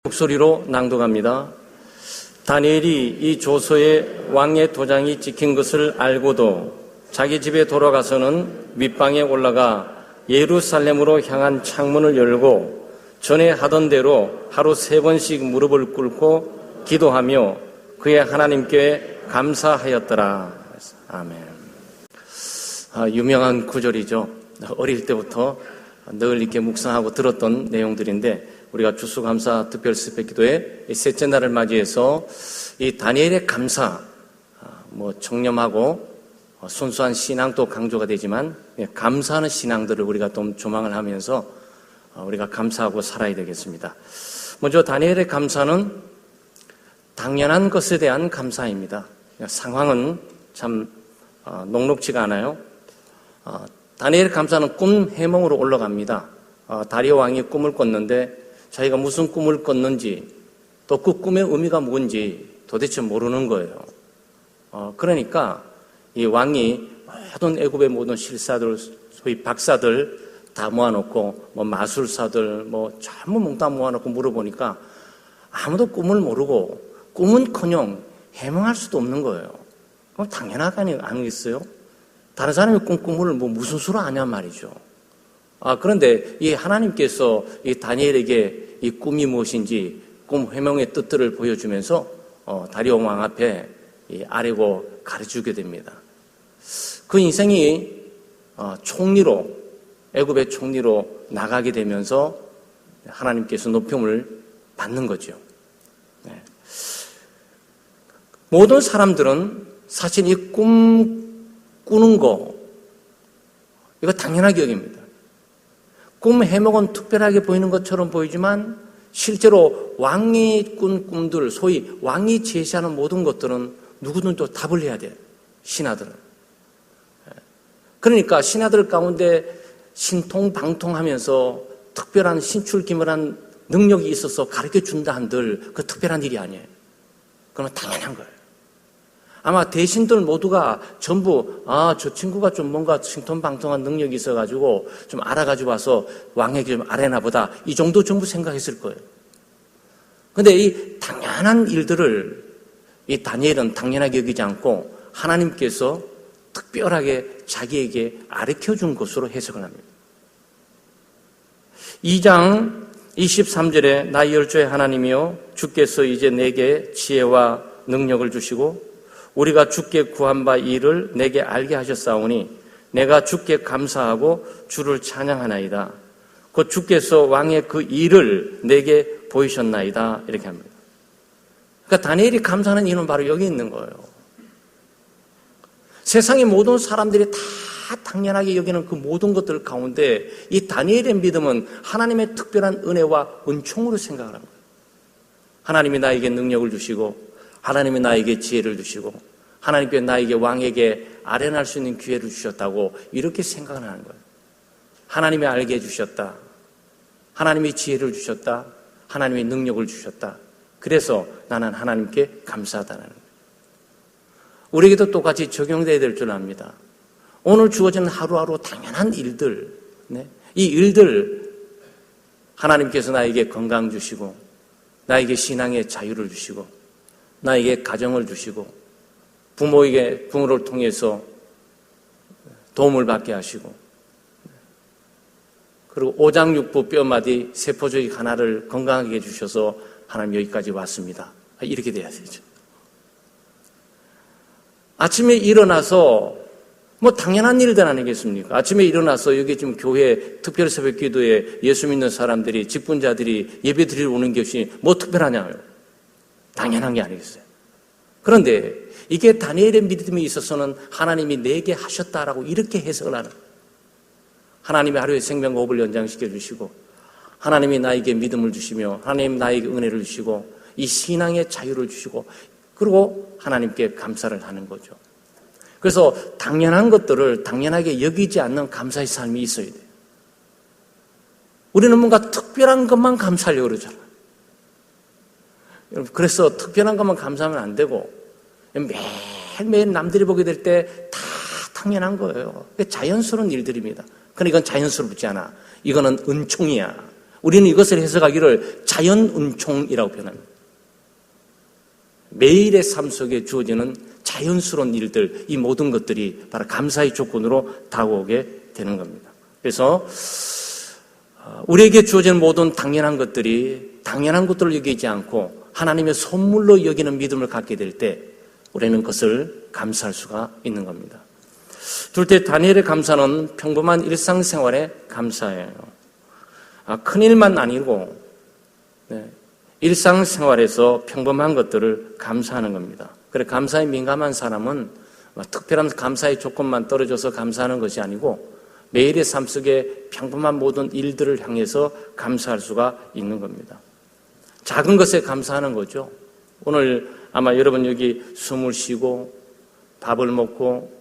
목소리로 낭독합니다. 다니엘이 이 조서에 왕의 도장이 찍힌 것을 알고도 자기 집에 돌아가서는 윗방에 올라가 예루살렘으로 향한 창문을 열고 전에 하던 대로 하루 3번씩 무릎을 꿇고 기도하며 그의 하나님께 감사하였더라. 아멘. 유명한 구절이죠. 어릴 때부터 늘 이렇게 묵상하고 들었던 내용들인데, 우리가 추수감사 특별 스펙 기도회 셋째 날을 맞이해서 이 다니엘의 감사, 청렴하고 순수한 신앙도 강조가 되지만 감사하는 신앙들을 우리가 좀 조망을 하면서 우리가 감사하고 살아야 되겠습니다. 먼저 다니엘의 감사는 당연한 것에 대한 감사입니다. 상황은 참 녹록지가 않아요. 다니엘의 감사는 꿈 해몽으로 올라갑니다. 다리오 왕이 꿈을 꿨는데 자기가 무슨 꿈을 꿨는지, 또 그 꿈의 의미가 뭔지 도대체 모르는 거예요. 그러니까 이 왕이 모든 애굽의 모든 실사들, 소위 박사들 다 모아놓고, 마술사들 전부 몽땅 모아놓고 물어보니까 아무도 꿈을 모르고, 꿈은커녕 해몽할 수도 없는 거예요. 그럼 당연하게 아니겠어요? 다른 사람이 꿈을 무슨 수로 아냐 말이죠. 그런데 이 하나님께서 이 다니엘에게 이 꿈이 무엇인지 꿈 해몽의 뜻들을 보여주면서 다리오 왕 앞에 아뢰고 가르쳐주게 됩니다. 그 인생이 총리로, 애굽의 총리로 나가게 되면서 하나님께서 높임을 받는 거죠. 모든 사람들은 사실 이 꿈 꾸는 거, 이거 당연하게 여깁니다. 꿈 해몽은 특별하게 보이는 것처럼 보이지만 실제로 왕이 꾼 꿈들, 소위 왕이 제시하는 모든 것들은 누구든 또 답을 해야 돼요. 신하들은. 그러니까 신하들 가운데 신통방통하면서 특별한 신출기물한 능력이 있어서 가르쳐준다 한들 그 특별한 일이 아니에요. 그건 당연한 거예요. 아마 대신들 모두가 전부 저 친구가 좀 뭔가 신통방통한 능력이 있어가지고 좀 알아가지고 와서 왕에게 좀 아뢰나 보다, 이 정도 전부 생각했을 거예요. 그런데 이 당연한 일들을 이 다니엘은 당연하게 여기지 않고 하나님께서 특별하게 자기에게 가르쳐준 것으로 해석을 합니다. 2장 23절에 나 열조의 하나님이여 주께서 이제 내게 지혜와 능력을 주시고 우리가 주께 구한 바 일을 내게 알게 하셨사오니 내가 주께 감사하고 주를 찬양하나이다. 곧 주께서 왕의 그 일을 내게 보이셨나이다. 이렇게 합니다. 그러니까 다니엘이 감사하는 이유는 바로 여기 있는 거예요. 세상의 모든 사람들이 다 당연하게 여기는 그 모든 것들 가운데 이 다니엘의 믿음은 하나님의 특별한 은혜와 은총으로 생각을 합니다. 하나님이 나에게 능력을 주시고 하나님이 나에게 지혜를 주시고 하나님께 나에게 왕에게 아뢰날 수 있는 기회를 주셨다고 이렇게 생각을 하는 거예요. 하나님이 알게 해주셨다. 하나님이 지혜를 주셨다. 하나님이 능력을 주셨다. 그래서 나는 하나님께 감사하다는 거예요. 우리에게도 똑같이 적용되어야 될 줄 압니다. 오늘 주어지는 하루하루 당연한 일들, 이 일들 하나님께서 나에게 건강 주시고 나에게 신앙의 자유를 주시고 나에게 가정을 주시고 부모를 통해서 도움을 받게 하시고 그리고 오장육부 뼈마디 세포조직 하나를 건강하게 해주셔서 하나님 여기까지 왔습니다. 이렇게 돼야 되죠. 아침에 일어나서 당연한 일들 아니겠습니까? 아침에 일어나서 여기 지금 교회 특별 새벽 기도에 예수 믿는 사람들이, 직분자들이 예배 드리러 오는 것이 특별하냐고요. 당연한 게 아니겠어요. 그런데 이게 다니엘의 믿음에 있어서는 하나님이 내게 하셨다라고 이렇게 해석을 하는 거예요. 하나님이 하루의 생명과 호흡을 연장시켜 주시고 하나님이 나에게 믿음을 주시며 하나님이 나에게 은혜를 주시고 이 신앙의 자유를 주시고 그리고 하나님께 감사를 하는 거죠. 그래서 당연한 것들을 당연하게 여기지 않는 감사의 삶이 있어야 돼요. 우리는 뭔가 특별한 것만 감사하려고 그러잖아요. 여러분, 그래서 특별한 것만 감사하면 안 되고 매일매일 남들이 보게 될 때 다 당연한 거예요. 자연스러운 일들입니다. 그러나 이건 자연스럽지 않아. 이거는 은총이야. 우리는 이것을 해석하기를 자연운총이라고 표현합니다. 매일의 삶 속에 주어지는 자연스러운 일들, 이 모든 것들이 바로 감사의 조건으로 다가오게 되는 겁니다. 그래서 우리에게 주어지는 모든 당연한 것들이 당연한 것들을 여기지 않고 하나님의 선물로 여기는 믿음을 갖게 될 때 우리는 그것을 감사할 수가 있는 겁니다. 둘째, 다니엘의 감사는 평범한 일상생활의 감사예요. 큰일만 아니고 일상생활에서 평범한 것들을 감사하는 겁니다. 그래, 감사에 민감한 사람은 특별한 감사의 조건만 떨어져서 감사하는 것이 아니고 매일의 삶 속에 평범한 모든 일들을 향해서 감사할 수가 있는 겁니다. 작은 것에 감사하는 거죠. 오늘 아마 여러분 여기 숨을 쉬고 밥을 먹고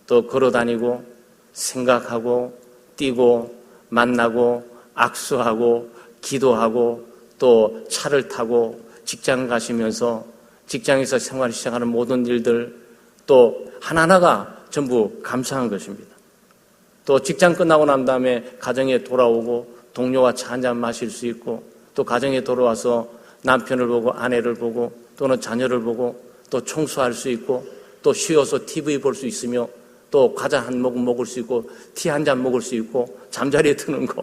또 걸어다니고 생각하고 뛰고 만나고 악수하고 기도하고 또 차를 타고 직장 가시면서 직장에서 생활을 시작하는 모든 일들 또 하나하나가 전부 감사한 것입니다. 또 직장 끝나고 난 다음에 가정에 돌아오고 동료와 차 한잔 마실 수 있고 또 가정에 돌아와서 남편을 보고 아내를 보고 또는 자녀를 보고 또 청소할 수 있고 또 쉬어서 TV 볼 수 있으며 또 과자 한 모금 먹을 수 있고 티 한 잔 먹을 수 있고 잠자리에 드는 거.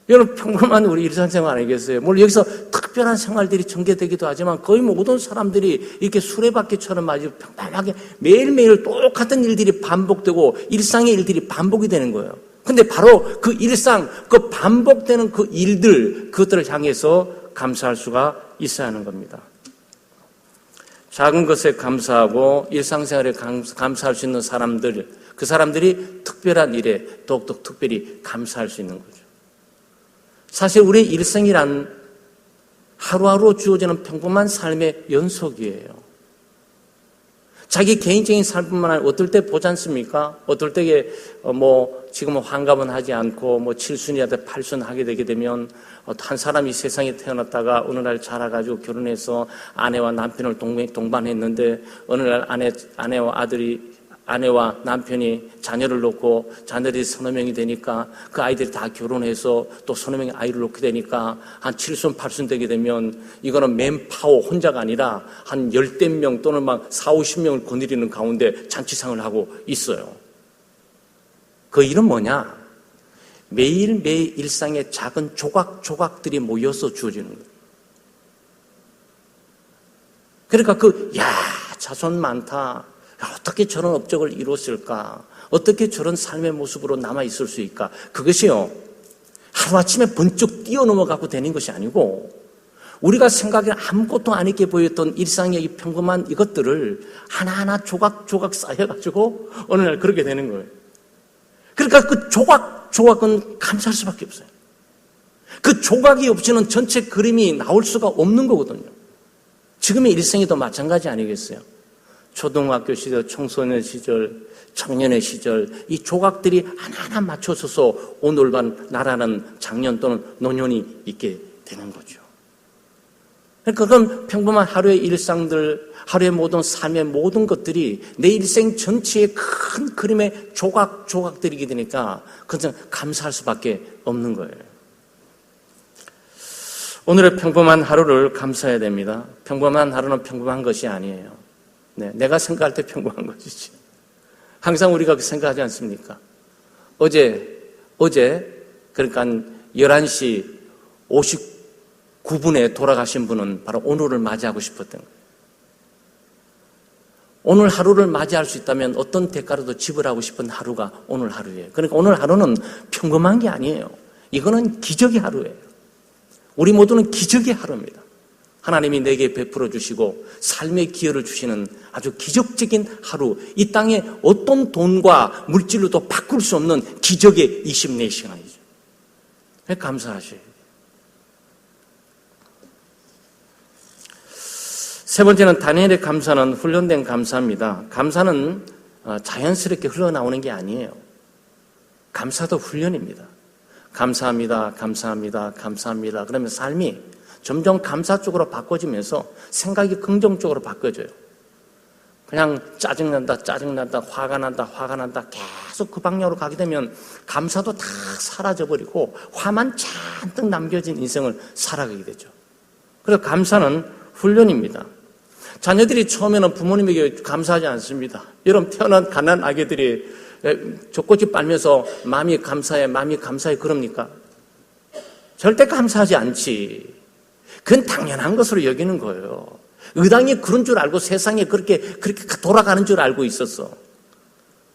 여러분 평범한 우리 일상생활 아니겠어요? 물론 여기서 특별한 생활들이 전개되기도 하지만 거의 모든 사람들이 이렇게 수레바퀴처럼 아주 평범하게 매일매일 똑같은 일들이 반복되고 일상의 일들이 반복이 되는 거예요. 근데 바로 그 일상, 그 반복되는 그 일들, 그것들을 향해서 감사할 수가 있어야 하는 겁니다. 작은 것에 감사하고 일상생활에 감사할 수 있는 사람들, 그 사람들이 특별한 일에 더욱더 특별히 감사할 수 있는 거죠. 사실 우리의 일생이란 하루하루 주어지는 평범한 삶의 연속이에요. 자기 개인적인 삶뿐만 아니라 어떨 때 보지 않습니까? 어떨 때에 지금은 환갑은 하지 않고 칠순이라도 팔순 하게 되게 되면 한 사람이 세상에 태어났다가 어느 날 자라가지고 결혼해서 아내와 남편을 동반했는데 어느 날 아내와 남편이 자녀를 놓고 자녀들이 서너 명이 되니까 그 아이들이 다 결혼해서 또 서너 명의 아이를 놓게 되니까 한 7순, 8순 되게 되면 이거는 맨파워 혼자가 아니라 한 10대 명 또는 막 4, 50명을 거느리는 가운데 잔치상을 하고 있어요. 그 일은 뭐냐? 매일매일 일상의 작은 조각조각들이 모여서 주어지는 거예요. 그러니까 자손 많다. 어떻게 저런 업적을 이뤘을까? 어떻게 저런 삶의 모습으로 남아있을 수 있을까? 그것이요, 하루아침에 번쩍 뛰어넘어가고 되는 것이 아니고 우리가 생각에 아무것도 아니게 보였던 일상의 이 평범한 이것들을 하나하나 조각조각 쌓여가지고 어느 날 그렇게 되는 거예요. 그러니까 그 조각은 감사할 수밖에 없어요. 그 조각이 없이는 전체 그림이 나올 수가 없는 거거든요. 지금의 일생에도 마찬가지 아니겠어요? 초등학교 시절, 청소년 시절, 청년의 시절 이 조각들이 하나하나 맞춰서서 오늘만 나라는 장년 또는 노년이 있게 되는 거죠. 그러니까 그건 평범한 하루의 일상들, 하루의 모든 삶의 모든 것들이 내 일생 전체의 큰 그림의 조각들이게 되니까 그것은 감사할 수밖에 없는 거예요. 오늘의 평범한 하루를 감사해야 됩니다. 평범한 하루는 평범한 것이 아니에요. 내가 생각할 때 평범한 것이지. 항상 우리가 그렇게 생각하지 않습니까? 어제 그러니까 11시 59분에 돌아가신 분은 바로 오늘을 맞이하고 싶었던 거예요. 오늘 하루를 맞이할 수 있다면 어떤 대가로도 지불하고 싶은 하루가 오늘 하루예요. 그러니까 오늘 하루는 평범한 게 아니에요. 이거는 기적의 하루예요. 우리 모두는 기적의 하루입니다. 하나님이 내게 베풀어 주시고 삶의 기회를 주시는 아주 기적적인 하루, 이 땅에 어떤 돈과 물질로도 바꿀 수 없는 기적의 24시간이죠. 감사하셔야 돼요. 세 번째는 다니엘의 감사는 훈련된 감사입니다. 감사는 자연스럽게 흘러나오는 게 아니에요. 감사도 훈련입니다. 감사합니다, 감사합니다, 감사합니다. 그러면 삶이 점점 감사 쪽으로 바꿔지면서 생각이 긍정적으로 바꿔져요. 그냥 짜증난다, 화가 난다 계속 그 방향으로 가게 되면 감사도 다 사라져버리고 화만 잔뜩 남겨진 인생을 살아가게 되죠. 그래서 감사는 훈련입니다. 자녀들이 처음에는 부모님에게 감사하지 않습니다. 여러분, 태어난 가난한 아기들이 젖꼭지 빨면서 마음이 감사해 그럽니까? 절대 감사하지 않지. 그건 당연한 것으로 여기는 거예요. 의당이 그런 줄 알고 세상에 그렇게 돌아가는 줄 알고 있었어.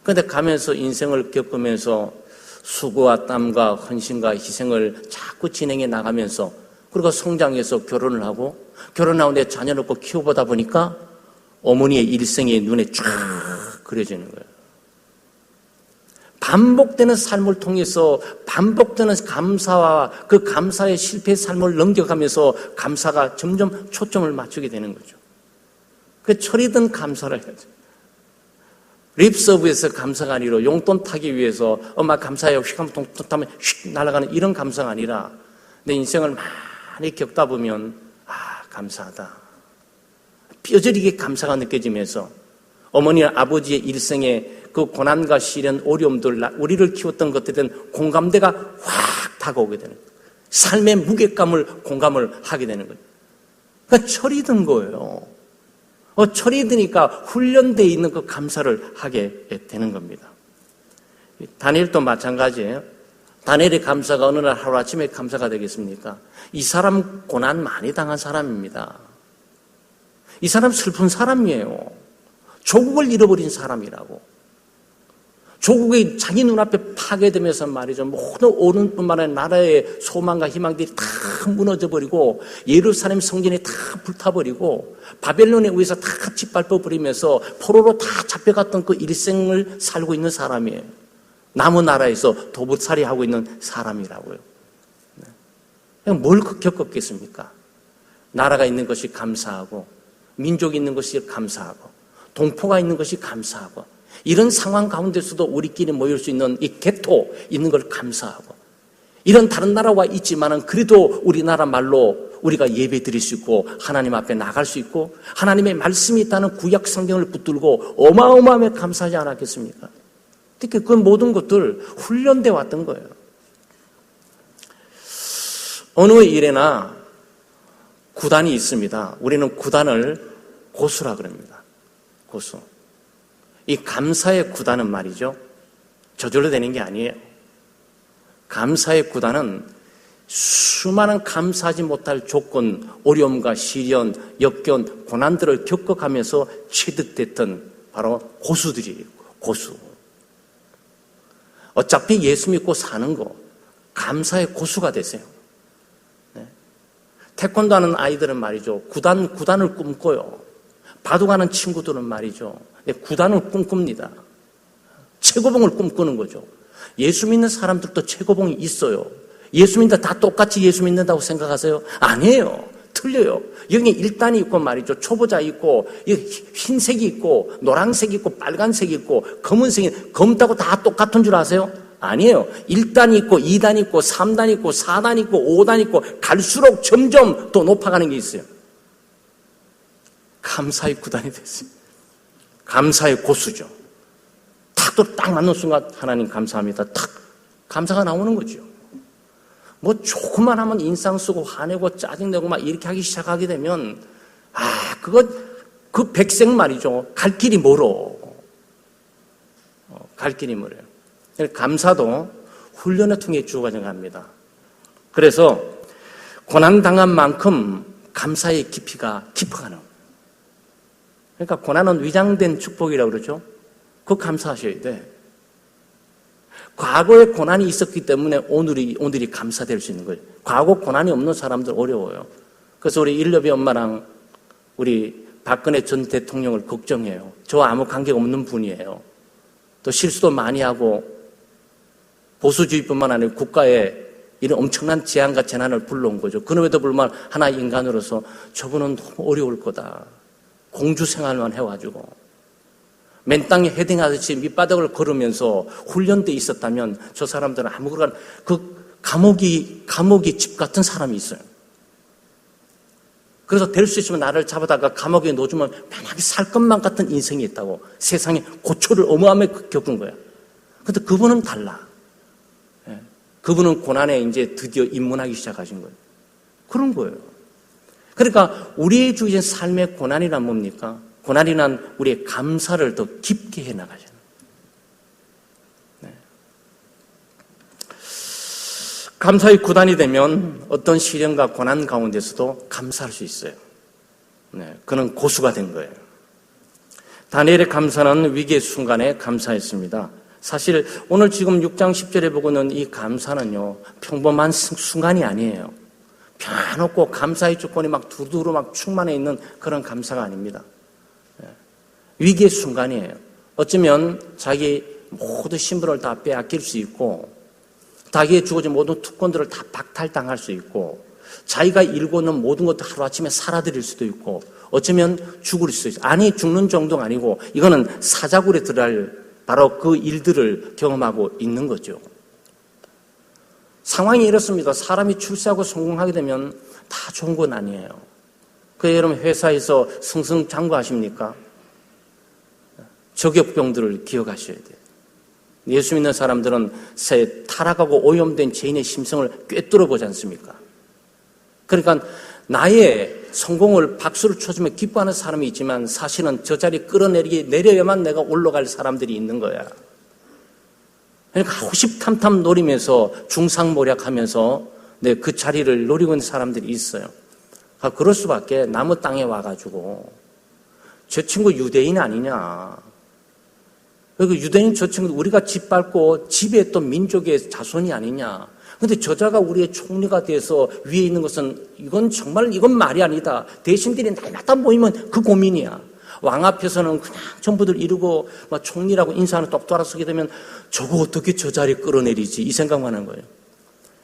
그런데 가면서 인생을 겪으면서 수고와 땀과 헌신과 희생을 자꾸 진행해 나가면서, 그리고 성장해서 결혼을 하고, 결혼하고 내 자녀 놓고 키워보다 보니까 어머니의 일생이 눈에 쫙 그려지는 거예요. 반복되는 삶을 통해서 반복되는 감사와 그 감사의 실패의 삶을 넘겨가면서 감사가 점점 초점을 맞추게 되는 거죠. 그 철이든 감사를 해야죠. 립서브에서 감사가 아니라 용돈 타기 위해서 엄마 감사해요 휙 하면 돈 타면 휙 날아가는 이런 감사가 아니라 내 인생을 많이 겪다 보면 감사하다. 뼈저리게 감사가 느껴지면서 어머니와 아버지의 일생에 그 고난과 시련, 어려움들, 우리를 키웠던 것들에 대한 공감대가 확 다가오게 되는 거예요. 삶의 무게감을 공감을 하게 되는 거예요. 그러니까 철이 든 거예요. 철이 드니까 훈련되어 있는 그 감사를 하게 되는 겁니다. 다니엘도 마찬가지예요. 다니엘의 감사가 어느 날 하루아침에 감사가 되겠습니까? 이 사람 고난 많이 당한 사람입니다. 이 사람 슬픈 사람이에요. 조국을 잃어버린 사람이라고. 조국이 자기 눈앞에 파괴되면서 말이죠. 모든 오른뿐만 아니라 나라의 소망과 희망들이 다 무너져버리고 예루살렘 성전이 다 불타버리고 바벨론에 의해서 다 짓밟아버리면서 포로로 다 잡혀갔던 그 일생을 살고 있는 사람이에요. 남은 나라에서 도부살이하고 있는 사람이라고요. 그냥 뭘 겪었겠습니까? 나라가 있는 것이 감사하고 민족이 있는 것이 감사하고 동포가 있는 것이 감사하고 이런 상황 가운데서도 우리끼리 모일 수 있는 이 개토 있는 걸 감사하고 이런 다른 나라와 있지만은 그래도 우리나라 말로 우리가 예배 드릴 수 있고 하나님 앞에 나갈 수 있고 하나님의 말씀이 있다는 구약 성경을 붙들고 어마어마하게 감사하지 않았겠습니까? 특히 그 모든 것들 훈련돼 왔던 거예요. 어느 일에나 구단이 있습니다. 우리는 구단을 고수라 그럽니다. 고수. 이 감사의 구단은 말이죠. 저절로 되는 게 아니에요. 감사의 구단은 수많은 감사하지 못할 조건, 어려움과 시련, 역견, 고난들을 겪어가면서 취득됐던 바로 고수들이에요. 고수. 어차피 예수 믿고 사는 거 감사의 고수가 되세요. 네. 태권도 하는 아이들은 말이죠. 구단을 꿈꿔요. 바둑하는 친구들은 말이죠. 구단을 꿈꿉니다. 최고봉을 꿈꾸는 거죠. 예수 믿는 사람들도 최고봉이 있어요. 예수 믿는다 다 똑같이 예수 믿는다고 생각하세요? 아니에요. 틀려요. 여기 1단이 있고 말이죠. 초보자 있고 흰색이 있고 노란색이 있고 빨간색이 있고 검은색이 검다고 다 똑같은 줄 아세요? 아니에요. 1단 있고 2단 있고 3단 있고 4단 있고 5단 있고 갈수록 점점 더 높아가는 게 있어요. 감사의 구단이 됐어요. 감사의 고수죠. 탁도 딱 맞는 순간 하나님 감사합니다. 탁 감사가 나오는 거죠. 뭐 조금만 하면 인상 쓰고 화내고 짜증내고 막 이렇게 하기 시작하게 되면 그 백색 말이죠. 갈 길이 멀어. 갈 길이 멀어요. 감사도 훈련을 통해 주어져갑니다. 그래서 고난당한 만큼 감사의 깊이가 깊어가는 거예요. 그러니까 고난은 위장된 축복이라고 그러죠. 그거 감사하셔야 돼. 과거에 고난이 있었기 때문에 오늘이 감사될 수 있는 거예요. 과거 고난이 없는 사람들 어려워요. 그래서 우리 일럽의 엄마랑 우리 박근혜 전 대통령을 걱정해요. 저와 아무 관계가 없는 분이에요. 또 실수도 많이 하고 보수주의뿐만 아니라 국가에 이런 엄청난 재앙과 재난을 불러온 거죠. 그럼에도 불구하고 하나의 인간으로서 저분은 너무 어려울 거다. 공주 생활만 해가지고 맨 땅에 헤딩하듯이 밑바닥을 걸으면서 훈련돼 있었다면 저 사람들은 아무거나 그 감옥이 집 같은 사람이 있어요. 그래서 될 수 있으면 나를 잡아다가 감옥에 넣어주면 편하게 살 것만 같은 인생이 있다고. 세상에 고초를 어마어마하게 겪은 거야. 근데 그분은 달라. 그분은 고난에 이제 드디어 입문하기 시작하신 거예요. 그런 거예요. 그러니까 우리의 주어진 삶의 고난이란 뭡니까? 고난이란 우리의 감사를 더 깊게 해나가잖아요. 감사의 구단이 되면 어떤 시련과 고난 가운데서도 감사할 수 있어요. 그는 고수가 된 거예요. 다니엘의 감사는 위기의 순간에 감사했습니다. 사실 오늘 지금 6장 10절에 보고는 이 감사는요, 평범한 순간이 아니에요. 편안하고 감사의 조건이 막 두루두루 막 충만해 있는 그런 감사가 아닙니다. 위기의 순간이에요. 어쩌면 자기 모든 신분을 다 빼앗길 수 있고, 자기의 주어진 모든 특권들을 다 박탈당할 수 있고, 자기가 일고 있는 모든 것도 하루아침에 사라뜨릴 수도 있고, 어쩌면 죽을 수도 있어요. 아니, 죽는 정도가 아니고 이거는 사자굴에 들어갈 바로 그 일들을 경험하고 있는 거죠. 상황이 이렇습니다. 사람이 출세하고 성공하게 되면 다 좋은 건 아니에요. 그 여러분 회사에서 승승장구하십니까? 저격병들을 기억하셔야 돼요. 예수 믿는 사람들은 새 타락하고 오염된 죄인의 심성을 꿰뚫어 보지 않습니까? 그러니까 나의 성공을 박수를 쳐주며 기뻐하는 사람이 있지만 사실은 저 자리 내려야만 내가 올라갈 사람들이 있는 거야. 그러니까 호시탐탐 노리면서 중상모략하면서 그 자리를 노리고 있는 사람들이 있어요. 그럴 수밖에. 나무 땅에 와가지고 저 친구 유대인 아니냐. 유대인 저 친구 우리가 짓밟고 지배했던 민족의 자손이 아니냐. 근데 저자가 우리의 총리가 돼서 위에 있는 것은 이건 말이 아니다. 대신들이 날마다 모이면 그 고민이야. 왕 앞에서는 그냥 전부들 이루고 총리라고 인사하는 똑 돌아서게 되면 저거 어떻게 저 자리에 끌어내리지 이 생각만 하는 거예요.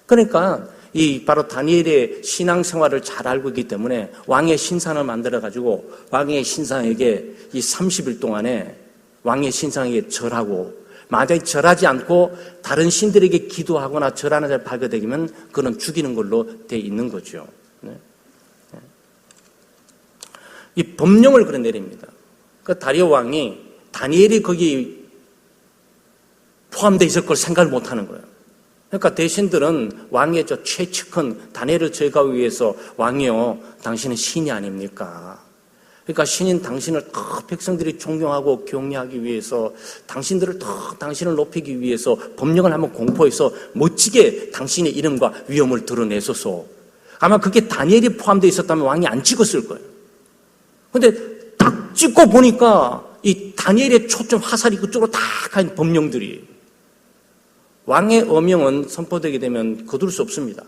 그러니까 이 바로 다니엘의 신앙생활을 잘 알고 있기 때문에 왕의 신상을 만들어 가지고 왕의 신상에게 이 30일 동안에 왕의 신상에게 절하고, 만약에 절하지 않고 다른 신들에게 기도하거나 절하는 자를 발견되면 그는 죽이는 걸로 돼 있는 거죠. 이 법령을 그래 내립니다. 그 다리오 왕이 다니엘이 거기 포함되어 있을 걸 생각을 못 하는 거예요. 그러니까 대신들은 왕의 저 최측근 다니엘을 제거하기 위해서 왕이요, 당신은 신이 아닙니까? 그러니까 신인 당신을 더 백성들이 존경하고 경외하기 위해서, 당신을 높이기 위해서 법령을 한번 공포해서 멋지게 당신의 이름과 위엄을 드러내소서. 아마 그게 다니엘이 포함되어 있었다면 왕이 안 찍었을 거예요. 그런데 딱 찍고 보니까 이 다니엘의 초점 화살이 그쪽으로 딱 간 법령들이, 왕의 어명은 선포되게 되면 거둘 수 없습니다.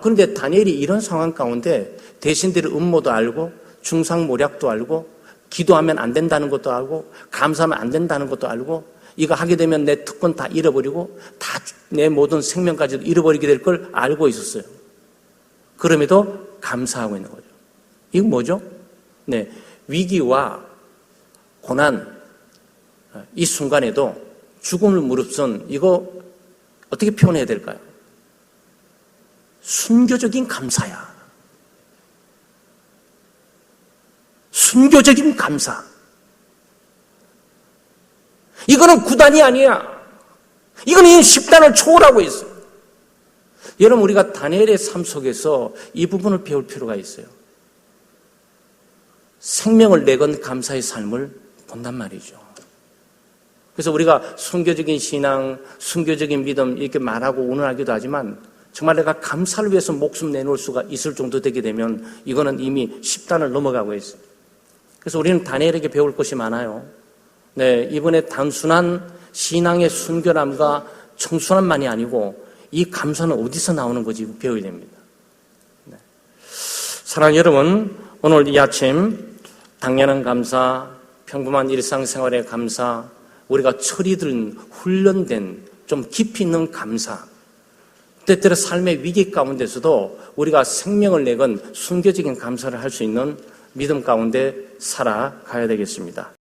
그런데 다니엘이 이런 상황 가운데 대신들의 음모도 알고, 중상모략도 알고, 기도하면 안 된다는 것도 알고, 감사하면 안 된다는 것도 알고, 이거 하게 되면 내 특권 다 잃어버리고, 다 내 모든 생명까지도 잃어버리게 될 걸 알고 있었어요. 그럼에도 감사하고 있는 거죠. 이건 뭐죠? 위기와 고난, 이 순간에도 죽음을 무릅쓴, 이거 어떻게 표현해야 될까요? 순교적인 감사야. 순교적인 감사. 이거는 9단이 아니야. 이거는 10단을 초월하고 있어요. 여러분, 우리가 다니엘의 삶 속에서 이 부분을 배울 필요가 있어요. 생명을 내건 감사의 삶을 본단 말이죠. 그래서 우리가 순교적인 신앙, 순교적인 믿음 이렇게 말하고 운운하기도 하지만, 정말 내가 감사를 위해서 목숨 내놓을 수가 있을 정도 되게 되면 이거는 이미 10단을 넘어가고 있어요. 그래서 우리는 다니엘에게 배울 것이 많아요. 이번에 단순한 신앙의 순결함과 청순함만이 아니고 이 감사는 어디서 나오는 건지 배워야 됩니다. 사랑하는 여러분, 오늘 이 아침 당연한 감사, 평범한 일상생활의 감사, 우리가 철이든 훈련된 좀 깊이 있는 감사, 때때로 삶의 위기 가운데서도 우리가 생명을 내건 순교적인 감사를 할 수 있는 믿음 가운데 살아가야 되겠습니다.